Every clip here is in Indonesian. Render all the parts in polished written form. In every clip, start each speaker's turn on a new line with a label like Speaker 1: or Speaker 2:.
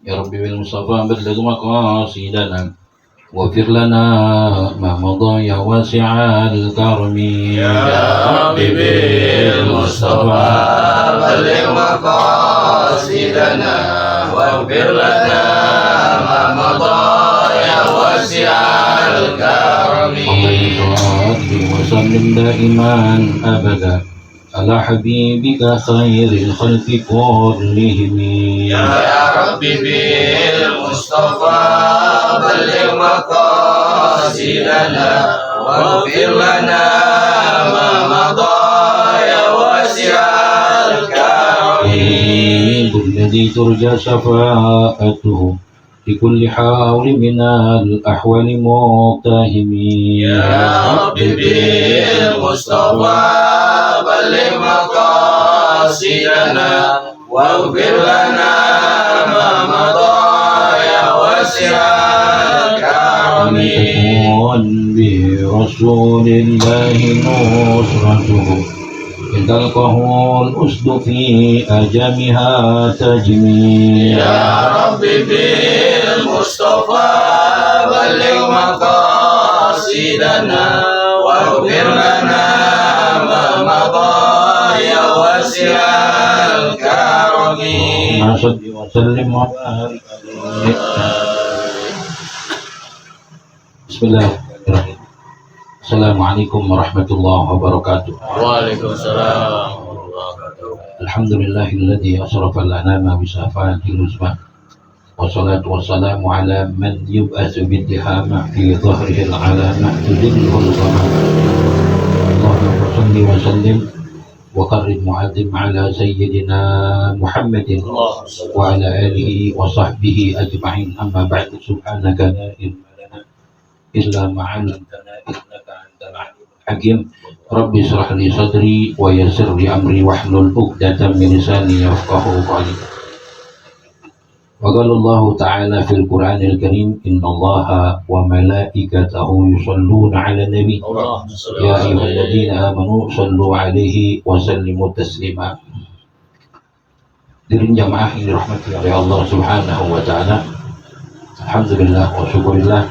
Speaker 1: يا رب بالمصطفى بلغ مقاصدنا واغفر لنا ما مضى يا واسع الكرم
Speaker 2: يا رب بالمصطفى بلغ مقاصدنا واغفر لنا ما مضى يا واسع الكرم.
Speaker 1: اللهم صل وسلم دائما ابدا على حبيبك خير الخلق كلهم.
Speaker 2: يا رب بالمصطفى بلغ مقاصدنا واغفر لنا ما مضى يا واسع الكرم.
Speaker 1: الذي ترجى شفاعته لكل حول من الأحوال مقتهم.
Speaker 2: يا رب بالمصطفى بلغ مقاصدنا واغفر لنا ما مضى يا واسع الكرم.
Speaker 1: تكون برسول الله نصرته إن تلقه الأسد في أجمها تجمي.
Speaker 2: يا رب بالمصطفى بلغ مقاصدنا واغفر لنا ما مضى يا واسع الكرم.
Speaker 1: صل وسلم وبارك عليه. بسم الله الرحمن الرحيم. Assalamualaikum warahmatullahi wabarakatuh.
Speaker 2: Waalaikumsalam warahmatullahi wabarakatuh.
Speaker 1: Alhamdulillahilladzi asrafa al-anama bi syafaati al-uzma. Wassalatu wassalamu ala man yub'atsu bid-dihama fi dhahrihi al-alama tudillu al-qamar. Allahumma shalli wa sallim wa qarrib mu'adzim ala sayyidina Muhammadin wa ala alihi wa sahbihi ajma'in. Amma ba'du, subhanaka la ilma lana illa ma 'allamtana innaka antal 'alimul hakim. Rabbi shrah li sadri wa yassir li amri wahlul 'uqdatam min lisani yafqahu qawli. Wa qala Allah ta'ala fil Qur'anil Karim, innallaha wa malaikatahu yusholluna 'alan nabi ya ayyuhalladzina amanu shallu 'alaihi wa sallimu taslima. Hadirin jamaah yang dirahmati oleh Allah Subhanahu wa taala. Alhamdulillah wa syukurillah,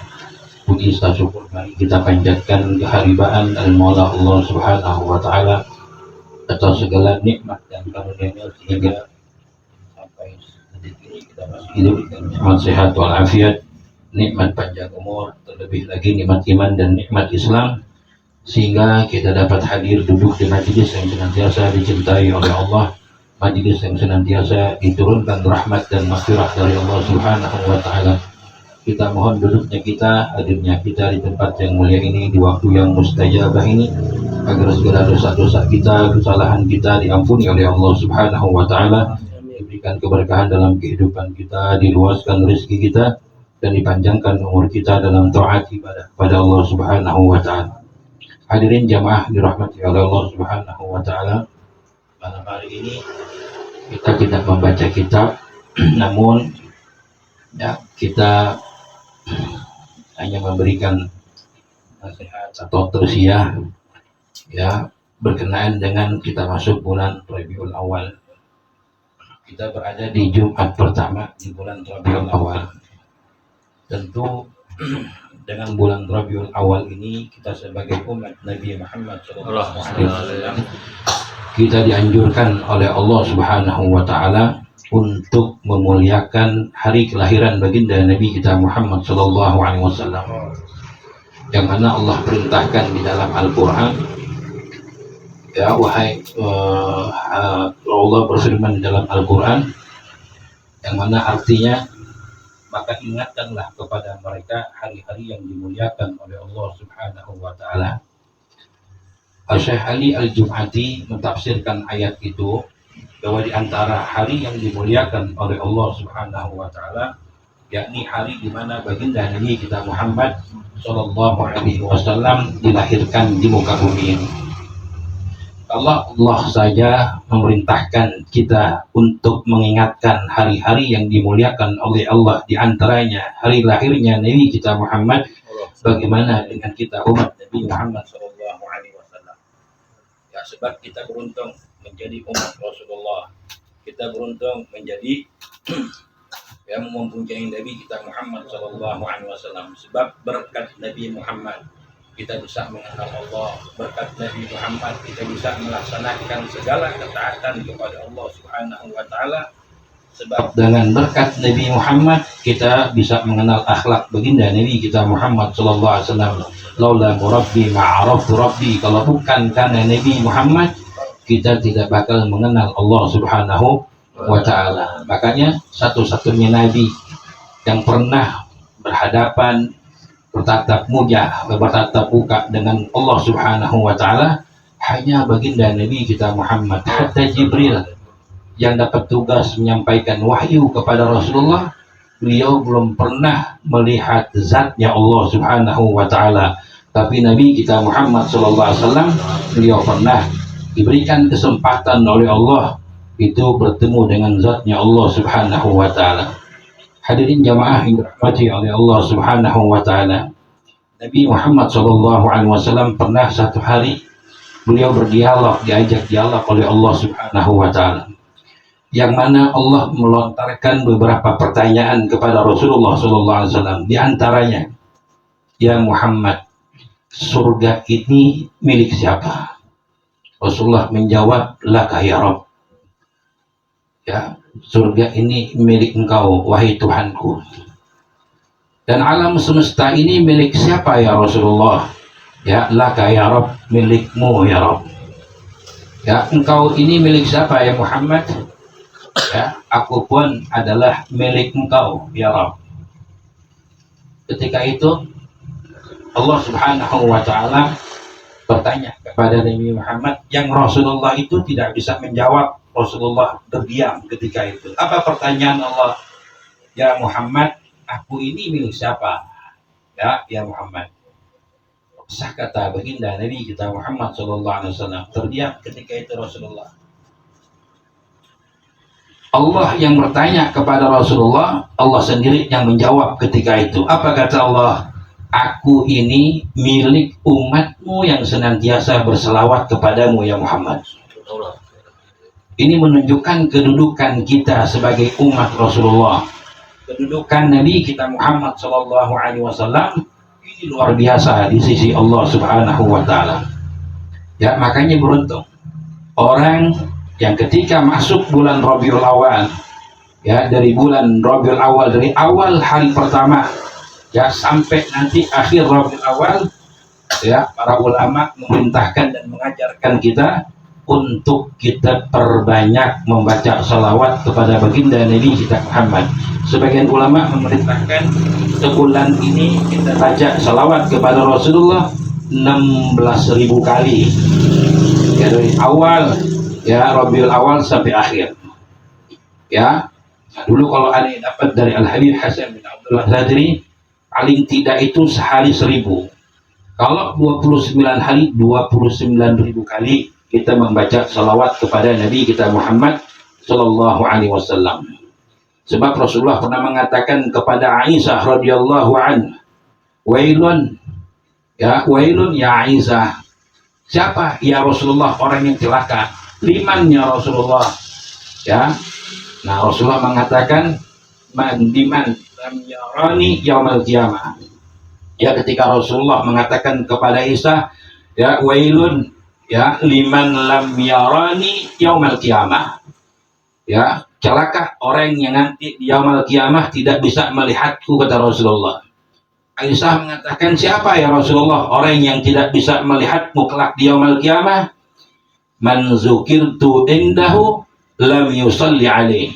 Speaker 1: puji syukur mari kita panjatkan keharibaan al-Maula Allah Subhanahu wa taala atas segala nikmat dan karunia-Nya sehingga sampai detik ini kita masih hidup dengan nikmat sehat walafiat, nikmat panjang umur, terlebih lagi nikmat iman dan nikmat Islam, sehingga kita dapat hadir duduk di majelis yang senantiasa dicintai oleh Allah, majelis yang senantiasa diturunkan rahmat dan maghfirah dari Allah Subhanahu wa taala. Kita mohon duduknya kita, hadirnya kita di tempat yang mulia ini, di waktu yang mustajabah ini, agar segala dosa-dosa kita, kesalahan kita diampuni oleh Allah Subhanahu wa taala, diberikan keberkahan dalam kehidupan kita, diluaskan rezeki kita, dan dipanjangkan umur kita dalam taat ibadah kepada Allah Subhanahu wa taala. Hadirin jamaah dirahmati oleh Allah Subhanahu wa taala, malam hari ini kita tidak membaca kitab, namun ya, kita hanya memberikan nasihat atau tausiah ya berkenaan dengan kita masuk bulan Rabiul Awal. Kita berada di Jumat pertama di bulan Rabiul Awal. Tentu dengan bulan Rabiul Awal ini kita sebagai umat Nabi Muhammad SAW kita dianjurkan oleh Allah Subhanahu wa taala untuk memuliakan hari kelahiran baginda Nabi kita Muhammad sallallahu alaihi wasallam, yang mana Allah perintahkan di dalam Al-Qur'an, ya wahai Allah berfirman di dalam Al-Qur'an, yang mana artinya maka ingatkanlah kepada mereka hari-hari yang dimuliakan oleh Allah Subhanahu wa taala. Syekh Ali Al-Jum'ati mentafsirkan ayat itu bahwa di antara hari yang dimuliakan oleh Allah Subhanahu wa taala yakni hari di mana baginda Nabi kita Muhammad sallallahu alaihi wasallam dilahirkan di muka bumi ini. Allah saja memerintahkan kita untuk mengingatkan hari-hari yang dimuliakan oleh Allah, di antaranya hari lahirnya Nabi kita Muhammad. Bagaimana dengan kita umat Nabi Muhammad sallallahu alaihi wasallam? Ya, sebab kita beruntung menjadi umat Rasulullah. Kita beruntung menjadi yang mempunyai Nabi kita Muhammad Sallallahu Alaihi Wasallam. Sebab berkat Nabi Muhammad kita bisa mengenal Allah, berkat Nabi Muhammad kita bisa melaksanakan segala ketaatan kepada Allah Subhanahu Wa Taala. Sebab dengan berkat Nabi Muhammad kita bisa mengenal akhlak baginda Nabi kita Muhammad Sallallahu Alaihi Wasallam. Laula murabbi ma'araftu rabbi, kalau bukan karena Nabi Muhammad kita tidak bakal mengenal Allah Subhanahu wa Ta'ala. Makanya satu-satunya Nabi yang pernah berhadapan, bertatap muka dengan Allah Subhanahu wa Ta'ala hanya baginda Nabi kita Muhammad. Hatta Jibril yang dapat tugas menyampaikan wahyu kepada Rasulullah, beliau belum pernah melihat zatnya Allah Subhanahu wa Ta'ala. Tapi Nabi kita Muhammad sallallahu alaihi wasallam beliau pernah diberikan kesempatan oleh Allah itu bertemu dengan zatnya Allah Subhanahu wa Ta'ala. Hadirin jamaah yang dirahmati oleh Allah Subhanahu wa Ta'ala, Nabi Muhammad sallallahu alaihi wasallam pernah satu hari beliau diajak dialog oleh Allah Subhanahu wa Ta'ala, yang mana Allah melontarkan beberapa pertanyaan kepada Rasulullah sallallahu alaihi wasallam. Di antaranya, ya Muhammad, surga ini milik siapa? Rasulullah menjawab, laka ya Rabb. Ya, surga ini milik engkau, wahai Tuhanku. Dan alam semesta ini milik siapa ya Rasulullah? Ya, laka ya Rabb, milikmu ya Rabb. Ya, engkau ini milik siapa ya Muhammad? Ya, aku pun adalah milik engkau ya Rabb. Ketika itu Allah Subhanahu wa Ta'ala bertanya kepada Nabi Muhammad, yang Rasulullah itu tidak bisa menjawab. Rasulullah terdiam ketika itu. Apa pertanyaan Allah? Ya Muhammad, aku ini milik siapa? Ya Muhammad. Sah kata baginda Nabi kita Muhammad sallallahu alaihi wasallam, terdiam ketika itu Rasulullah. Allah yang bertanya kepada Rasulullah, Allah sendiri yang menjawab ketika itu. Apa kata Allah? Aku ini milik umatmu yang senantiasa berselawat kepadamu ya Muhammad. Ini menunjukkan kedudukan kita sebagai umat Rasulullah. Kedudukan Nabi kita Muhammad sallallahu alaihi wasallam ini luar biasa di sisi Allah Subhanahu wa Ta'ala. Ya, makanya beruntung orang yang ketika masuk bulan Rabiul Awal, ya, dari bulan Rabiul Awal, dari awal hari pertama ya sampai nanti akhir Rabiul Awal, ya, para ulama memerintahkan dan mengajarkan kita untuk kita perbanyak membaca salawat kepada baginda Nabi kita Muhammad. Sebagian ulama memerintahkan sebulan ini kita baca salawat kepada Rasulullah 16.000 kali, ya, dari awal ya Rabiul Awal sampai akhir. Ya, dulu kalau ada yang dapat dari Al Habib Hasan bin Abdullah Zadri, paling tidak itu sehari 1000. Kalau 29 hari 29.000 kali kita membaca salawat kepada Nabi kita Muhammad sallallahu alaihi wasallam. Sebab Rasulullah pernah mengatakan kepada Aisyah radhiyallahu an, wailun ya Aisyah. Siapa ya Rasulullah orang yang celaka? Liman ya Rasulullah. Ya. Nah, Rasulullah mengatakan diman lam yarani yaumal qiyamah. Ya, ketika Rasulullah mengatakan kepada Aisyah, ya wailun ya liman lam yarani yaumal qiyamah. Ya, celaka orang yang nanti di yaumul qiyamah tidak bisa melihatku, kata Rasulullah. Aisyah mengatakan, siapa ya Rasulullah orang yang tidak bisa melihatmu kelak di yaumul qiyamah? Man zukirtu indahu lam yusalli alaih.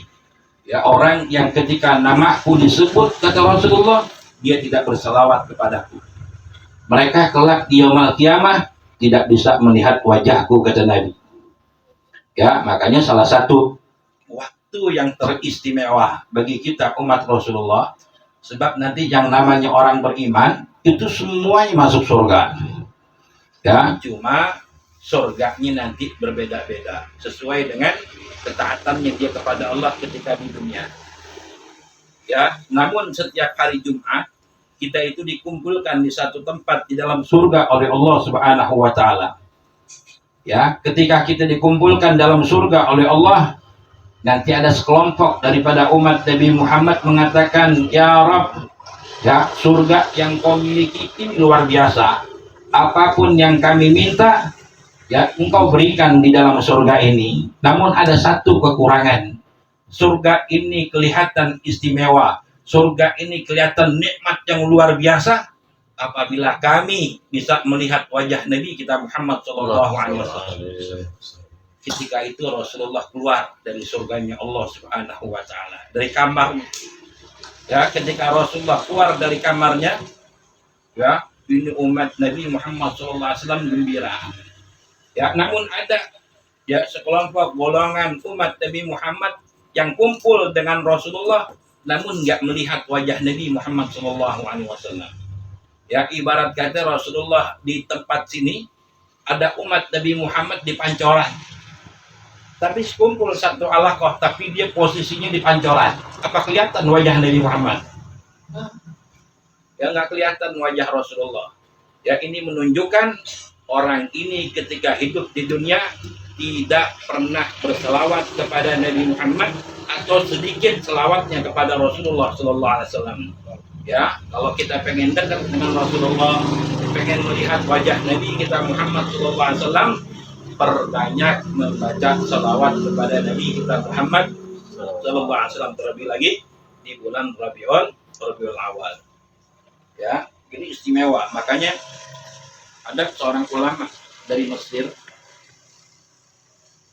Speaker 1: Ya, orang yang ketika namaku disebut, kata Rasulullah, dia tidak berselawat kepadaku. Mereka kelak di yaumul qiyamah tidak bisa melihat wajahku, kata Nabi. Ya, makanya salah satu waktu yang teristimewa bagi kita umat Rasulullah, sebab nanti yang namanya orang beriman itu semuanya masuk surga. Ya, cuma surganya nanti berbeda-beda sesuai dengan ketaatannya dia kepada Allah ketika di dunia. Ya, namun setiap hari Jumat kita itu dikumpulkan di satu tempat di dalam surga oleh Allah Subhanahu wa Ta'ala. Ya, ketika kita dikumpulkan dalam surga oleh Allah, Nanti ada sekelompok daripada umat Nabi Muhammad mengatakan, ya Rabb, ya surga yang kau miliki ini luar biasa. Apapun yang kami minta, ya engkau berikan di dalam surga ini. Namun ada satu kekurangan. Surga ini kelihatan istimewa. Surga ini kelihatan nikmat yang luar biasa. Apabila kami bisa melihat wajah Nabi kita Muhammad SAW. Ketika itu Rasulullah keluar dari surganya Allah Subhanahu wa taala, dari kamarnya. Ya, ketika Rasulullah keluar dari kamarnya, ya, ini umat Nabi Muhammad SAW gembira. Ya, namun ada ya sekelompok golongan umat Nabi Muhammad yang kumpul dengan Rasulullah namun nggak melihat wajah Nabi Muhammad SAW. Ya, ibarat kata Rasulullah di tempat sini ada umat Nabi Muhammad di pancoran. Tapi kumpul satu alaqah, tapi dia posisinya di pancoran. Apa kelihatan wajah Nabi Muhammad? Ya nggak kelihatan wajah Rasulullah. Ya ini menunjukkan orang ini ketika hidup di dunia tidak pernah berselawat kepada Nabi Muhammad atau sedikit selawatnya kepada Rasulullah Sallallahu Alaihi Wasallam. Ya kalau kita pengen dekat dengan Rasulullah, pengen melihat wajah Nabi kita Muhammad Sallallahu Alaihi Wasallam, perbanyak membaca salawat kepada Nabi kita Muhammad Sallallahu Alaihi Wasallam, terlebih lagi di bulan Rabiul Awal. Ya, ini istimewa. Makanya ada seorang ulama dari Mesir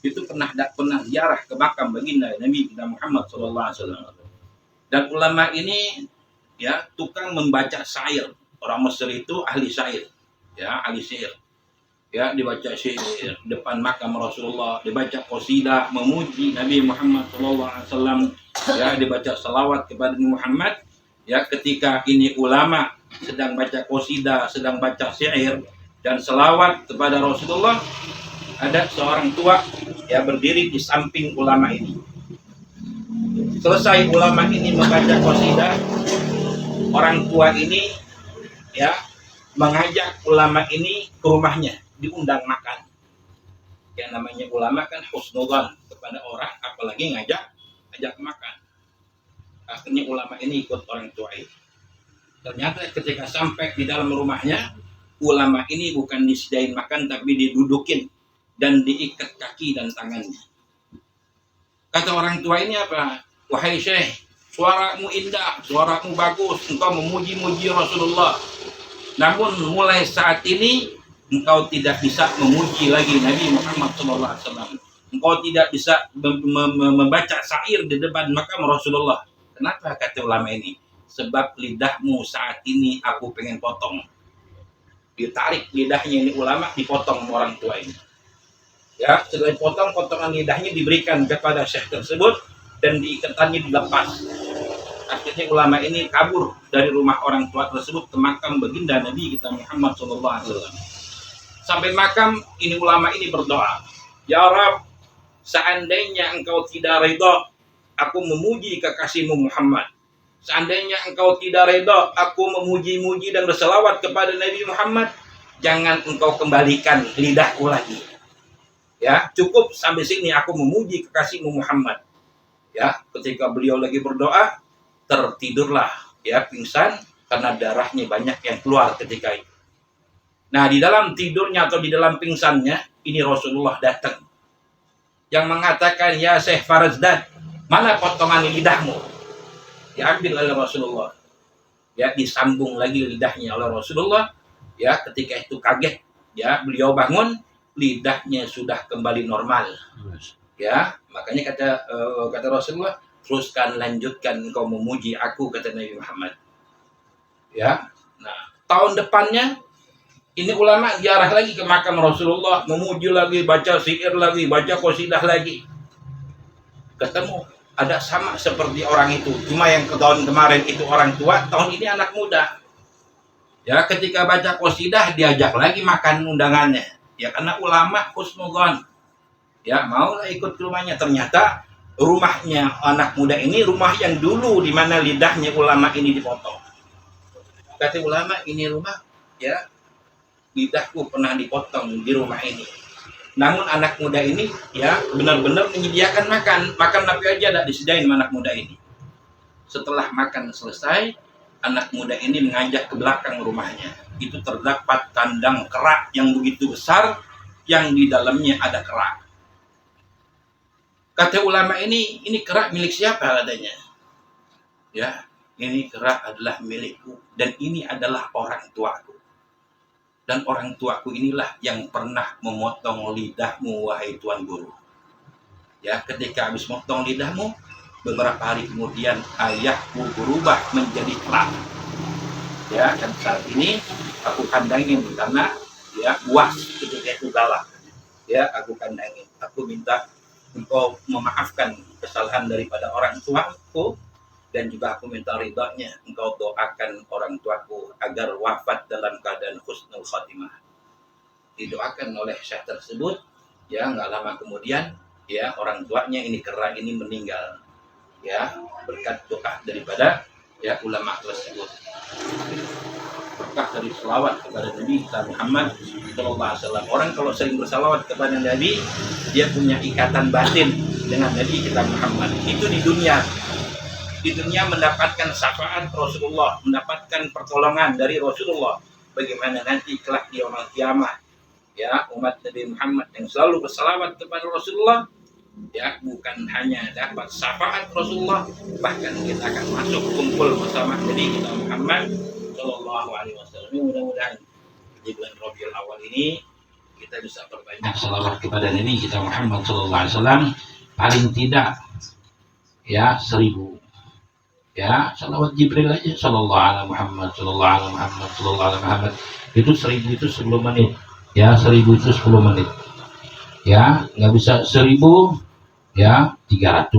Speaker 1: itu pernah ziarah ke makam baginda Nabi kita Muhammad Sallallahu Alaihi Wasallam. Dan ulama ini ya tukang membaca syair. Orang Mesir itu ahli syair, ya ahli syair. Ya dibaca syair depan makam Rasulullah, dibaca qasidah memuji Nabi Muhammad SAW, ya dibaca salawat kepada Nabi Muhammad. Ya ketika ini ulama sedang baca qasidah, sedang baca syair dan salawat kepada Rasulullah, ada seorang tua ya berdiri di samping ulama ini. Selesai ulama ini membaca qasidah, orang tua ini ya mengajak ulama ini ke rumahnya, diundang makan. Yang namanya ulama kan husnudzan kepada orang, apalagi ajak makan. Akhirnya ulama ini ikut orang tua itu. Ternyata ketika sampai di dalam rumahnya, ulama ini bukan disediain makan tapi didudukin dan diikat kaki dan tangannya. Kata orang tua ini apa? Wahai Syekh, suaramu indah, suaramu bagus, engkau memuji-muji Rasulullah. Namun mulai saat ini engkau tidak bisa memuji lagi Nabi Muhammad SAW. Engkau tidak bisa membaca syair di depan makam Rasulullah. Kenapa? Kata ulama ini. Sebab lidahmu saat ini aku pengen potong. Ditarik lidahnya ini ulama, dipotong orang tua ini. Ya, setelah dipotong, potongan lidahnya diberikan kepada syekh tersebut dan diikatannya dilepas. Akhirnya ulama ini kabur dari rumah orang tua tersebut ke makam baginda Nabi kita Muhammad SAW. Sampai makam ini ulama ini berdoa, ya Rabb, seandainya engkau tidak ridha, aku memuji kekasihmu Muhammad. Seandainya engkau tidak ridha, aku memuji-muji dan berselawat kepada Nabi Muhammad, jangan engkau kembalikan lidahku lagi. Ya, cukup sampai sini aku memuji kekasihmu Muhammad. Ya, ketika beliau lagi berdoa, tertidurlah, ya pingsan karena darahnya banyak yang keluar ketika itu. Nah, di dalam tidurnya atau di dalam pingsannya, ini Rasulullah datang. Yang mengatakan, ya Syekh Farazdad, mana potongan lidahmu? Diambil oleh Rasulullah. Ya, disambung lagi lidahnya oleh Rasulullah. Ya, ketika itu kaget. Ya, beliau bangun, lidahnya sudah kembali normal. Ya, makanya kata Rasulullah, teruskan, lanjutkan engkau memuji aku, kata Nabi Muhammad. Ya, nah tahun depannya ini ulama ziarah lagi ke makam Rasulullah, memuji lagi, baca syair lagi, baca qasidah lagi. Ketemu ada sama seperti orang itu, cuma yang tahun kemarin itu orang tua, tahun ini anak muda. Ya, ketika baca qasidah diajak lagi makan undangannya. Ya, karena ulama husnudzan. Ya, maulah ikut ke rumahnya. Ternyata rumahnya anak muda ini rumah yang dulu di mana lidahnya ulama ini dipotong. Kata ulama, ini rumah ya lidahku pernah dipotong di rumah ini.
Speaker 3: Namun anak muda ini ya benar-benar menyediakan makan Nabi aja tidak disediain sama anak muda ini. Setelah makan selesai, anak muda ini mengajak ke belakang rumahnya. Itu terdapat kandang kerak yang begitu besar, yang di dalamnya ada kerak. Kata ulama ini kerak milik siapa katanya? Ya, ini kerak adalah milikku dan ini adalah orang tuaku. Dan orang tuaku inilah yang pernah memotong lidahmu, wahai Tuan Guru. Ya, ketika habis motong lidahmu, beberapa hari kemudian ayahku berubah menjadi kerak. Ya, dan saat ini aku kandangin karena ya buas ketika itu galak. Ya, aku kandangin. Aku minta engkau memaafkan kesalahan daripada orang tuaku. Dan juga aku minta ridhonya engkau doakan orang tuaku agar wafat dalam keadaan husnul khatimah. Didoakan oleh syekh tersebut, ya nggak lama kemudian, ya orang tuanya ini kerak ini meninggal, ya berkat doa daripada ya ulama tersebut. Berkah dari selawat kepada Nabi Muhammad SAW. Orang kalau sering bersalawat kepada Nabi, dia punya ikatan batin dengan Nabi kita Muhammad. Itu di dunia mendapatkan syafaat Rasulullah, mendapatkan pertolongan dari Rasulullah. Bagaimana nanti kelak di yaumul kiamah, ya umat Nabi Muhammad yang selalu bersalawat kepada Rasulullah, ya bukan hanya dapat syafaat Rasulullah, bahkan kita akan masuk kumpul bersama Nabi kita Muhammad Shallallahu Alaihi Wasallam. Mudah-mudahan di bulan Rabiul Awal ini kita bisa perbanyak salawat kepada Nabi kita Muhammad Shallallahu Alaihi Wasallam, paling tidak ya 1000. Ya, salawat Jibril aja sallallahu alaihi Muhammad, sallallahu alaihi Muhammad, sallallahu alaihi Muhammad. Itu 1000 itu 10 menit. Ya, 1000 itu 10 menit. Ya, nggak bisa 1000 ya 300.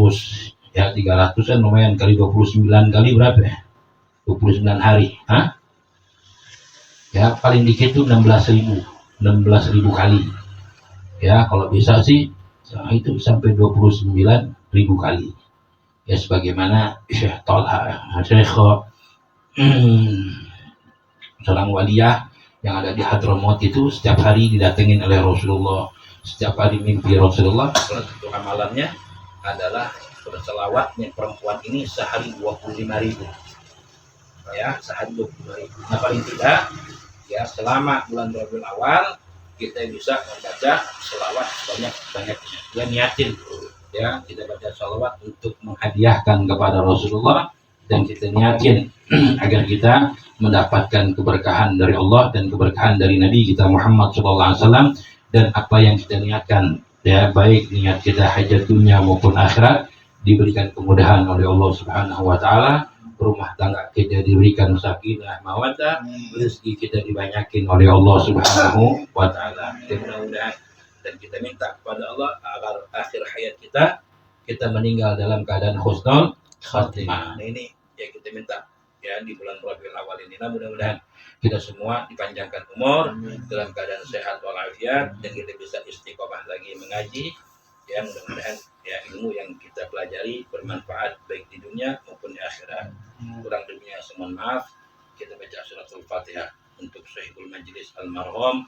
Speaker 3: Ya, 300 kan lumayan kali 29 kali berapa ya? 29 hari, hah? Ya, paling dikit itu 16.000 kali. Ya, kalau bisa sih itu sampai 29.000 kali. Ya sebagaimana Syekh Talha, Syekh seorang waliyah yang ada di Hadramaut itu setiap hari didatengin oleh Rasulullah, setiap hari mimpi Rasulullah. Salah satu amalannya adalah berselawatnya perempuan ini sehari 25.000. Ya, sehari 25.000. Nah paling tidak ya selama bulan Rabiul Awal kita bisa membaca selawat sebanyak-banyaknya. Ya niatin ya kita baca salawat untuk menghadiahkan kepada Rasulullah dan kita niatin agar kita mendapatkan keberkahan dari Allah dan keberkahan dari Nabi kita Muhammad SAW. Dan apa yang kita niatkan ya baik niat kita hajat dunia maupun akhirat diberikan kemudahan oleh Allah Subhanahu wa taala, rumah tangga kita diberikan sakinah mawaddah, rezeki kita dibanyakin oleh Allah Subhanahu wa taala. Mudah-mudahan dan kita minta kepada Allah agar akhir hayat kita meninggal dalam keadaan husnul khatimah. Nah, ini ya kita minta ya di bulan Rabiul Awal ini. Nah, mudah-mudahan kita semua dipanjangkan umur dalam keadaan sehat walafiat dan kita bisa istiqomah lagi mengaji. Ya mudah-mudahan ya ilmu yang kita pelajari bermanfaat baik di dunia maupun di akhirat. Kurang lebihnya mohon maaf. Kita baca suratul Fatihah untuk Sahibul Majlis almarhum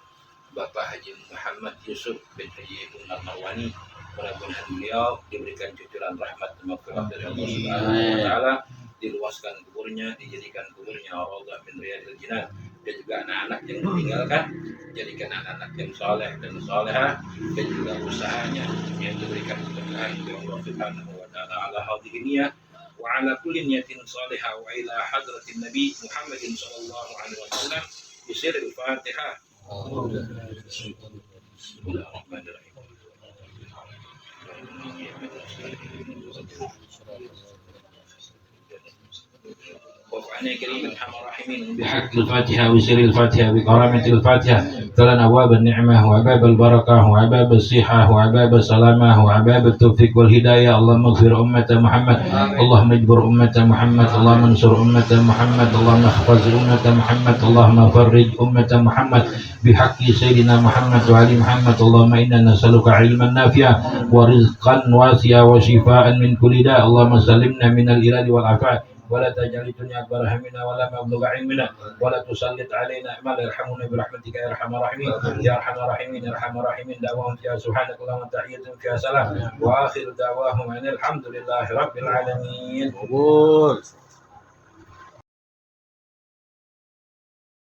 Speaker 3: Bapak Haji Muhammad Yusuf bin Haji Munar Marwani. Mudah-mudahan beliau diberikan cucuran rahmat dan maghfirah dari Allah Subhanahu wa taala, diluaskan kuburnya, dijadikan kuburnya raudhah min riyadil jinan, dan juga anak-anak yang meninggalkan jadikan anak-anak yang saleh dan salehah, dan juga usahanya yang diberikan keberkahan oleh Allah Subhanahu wa taala ala hadhihi niyyah wa ala kulli niyatin salihah wa ila hadratin Nabi Muhammadin sallallahu alaihi wasallam bi sirril Fatihah. Bismillahirrahmanirrahim. وفعنا كريم ارحم الراحمين بحق الفاتحة وسر الفاتحة بكرامة الفاتحة تلنا أبواب النعمة وأبواب البركة وأبواب الصحة وأبواب السلامة وأبواب التوفيق والهداية. اللهم اغفر أمة محمد، اللهم اجبر أمة محمد، اللهم انصر أمة محمد، اللهم احفظ أمة محمد، اللهم فرج أمة محمد بحق سيدنا محمد وعلي محمد. اللهم إنا نسألك علما نافعا ورزقا واسعا وشفاء من كل داء. اللهم سلمنا من الإلال والعفاء ولا تجعل الدنيا أكبر همنا ولا مبلغ علمنا ولا تسلط علينا ما لا يرحمنا برحمتك يا أرحم الراحمين يا أرحم الراحمين يا أرحم الراحمين. دعواهم فيها سبحانك اللهم تحية فيها سلام وآخر دعواهم أن الحمد لله رب العالمين.